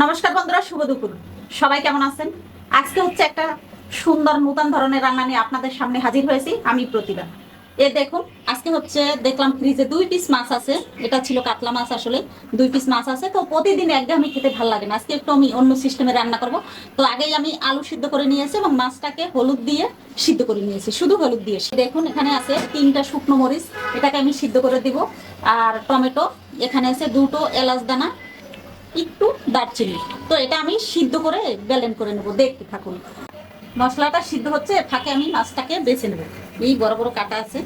নমস্কার বন্ধুরা, শুভ দুপুর। সবাই কেমন আছেন? আজকে হচ্ছে একটা সুন্দর নতুন ধরনের রান্না নিয়ে আপনাদের সামনে হাজির হয়েছি আমি প্রতিভা। দেখুন, আজকে হচ্ছে দেখলাম ফ্রিজে 2 পিস মাছ আছে। এটা ছিল কাতলা মাছ, আসলে 2 পিস মাছ আছে। তো প্রতিদিন একঘেয়েমি খেতে ভালো লাগে না, আজকে একটু আমি অন্য সিস্টেমে রান্না করব। তো আগেই আমি আলু সিদ্ধ করে নিয়েছি এবং মাছটাকে হলুদ দিয়ে সিদ্ধ করে নিয়েছি, শুধু হলুদ দিয়ে। দেখুন, এখানে আছে 3টা শুকনো মরিচ, এটাকে আমি সিদ্ধ করে দিব। আর টমেটো, এখানে আছে 2টো এলাচ দানা, একটু দারচিনি। তো এটা আমি সিদ্ধ করে ব্লেন্ড করে নেবো, দেখতে থাকুন। মশলাটা সিদ্ধ হচ্ছে, ফাঁকে আমি মাছটাকে বেছে নেবো। এই বড় বড় কাটা আছে,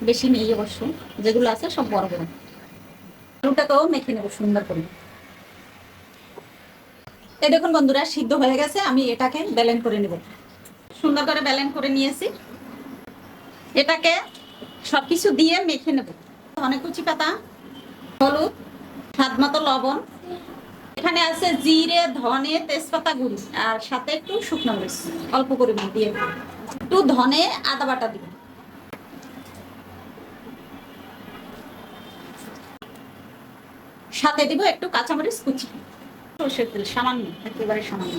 বেশি নেই অবশ্য, যেগুলো আছে সব বড় বড়। আলুটাকেও মেখে নেবো সুন্দর করে। এই দেখুন বন্ধুরা, সিদ্ধ হয়ে গেছে, আমি এটাকে ব্লেন্ড করে নেব। সুন্দর করে ব্লেন্ড করে নিয়েছি। এটাকে সবকিছু দিয়ে মেখে নেব। ধনে কুচি পাতা, হলুদ, স্বাদ মতো লবণ, এখানে আছে জিরে, ধনে, তেজপাতা গুঁড়ি, আর সাথে একটু শুকনো মরিচ অল্প পরিমাণ দিয়ে একটু ধনে আদা বাটা দিব। সাথে দিব একটু কাঁচামরিচ কুচি, সরষের তেল সামান্য, একেবারে সামান্য।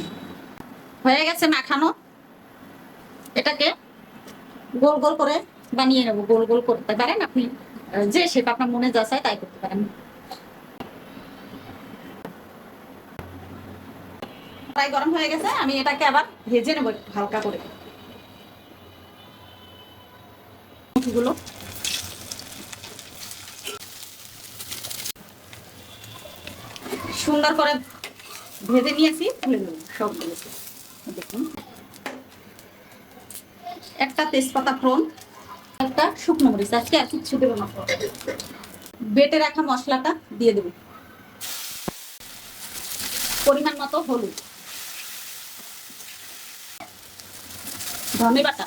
হয়ে গেছে মাখানো। এটাকে গোল গোল করে বানিয়ে নেব। গোল গোল করতে পারেন আপনি, যে শেপ আপনার মনে যা চায় তাই করতে পারেন। তাই গরম হয়ে গেছে, আমি এটাকে আবার ভেজে নেব একটু হালকা করে। গুলো সুন্দর করে ভেজে নিয়েছি, তুলে নেব সবগুলো। দেখুন, একটা তেজপাতা ফোড়ন, একটা শুকনো মরিচ, আজকে আর কিচ্ছু দেবো না। বেটে রাখা মশলাটা দিয়ে দেব, পরিমাণ মতো হলুদ, ধনে বাটা,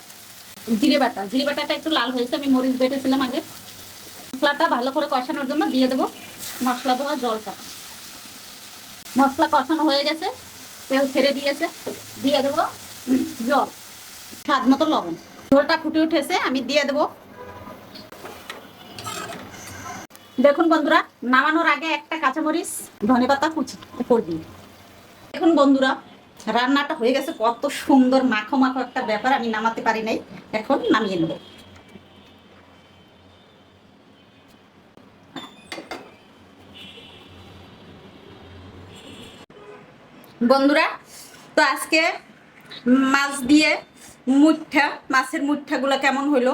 জিরে বাটা। জিরে বাটাটা একটু লাল হয়েছে, আমি মরিচ বেটেছিলাম আগে। মশলাটা ভালো করে কষানোর জন্য দিয়ে দেবো মশলা দেওয়া জলটা। মশলা কষানো হয়ে গেছে, তেল ছেড়ে দিয়েছে, দিয়ে দেবো জল, স্বাদ মতো লবণ। ঝোলটা ফুটে উঠেছে, আমি দিয়ে দেবো। দেখুন বন্ধুরা, নামানোর আগে একটা কাঁচামরিচ, ধনেপাতা কুচি উপর দিই। দেখুন বন্ধুরা, রান্নাটা হয়ে গেছে, কত সুন্দর মাখো মাখো একটা ব্যাপার। আমি নামাতে পারি নাই, এখন নামিয়ে নেব। বন্ধুরা, তো আজকে মাছ দিয়ে মুঠা, মাছের মুঠাগুলো কেমন হলো,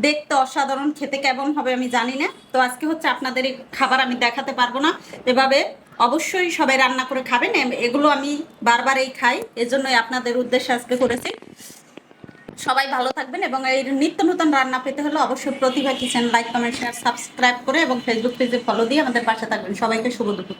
দেখতে অসাধারণ, খেতে কেমন হবে আমি জানি না। তো আজকে হচ্ছে আপনাদের এই খাবার আমি দেখাতে পারবো না, এভাবে অবশ্যই সবাই রান্না করে খাবেন। এগুলো আমি বারবারই খাই, এজন্যই আপনাদের উদ্দেশ্যে আজকে করেছি। সবাই ভালো থাকবেন, এবং এই নিত্য নতুন রান্না পেতে হলে অবশ্যই Pratibha kitchen like, comment, share, subscribe করে এবং ফেসবুক পেজে ফলো দিয়ে আমাদের পাশে থাকবেন। সবাইকে শুভ দুপুর।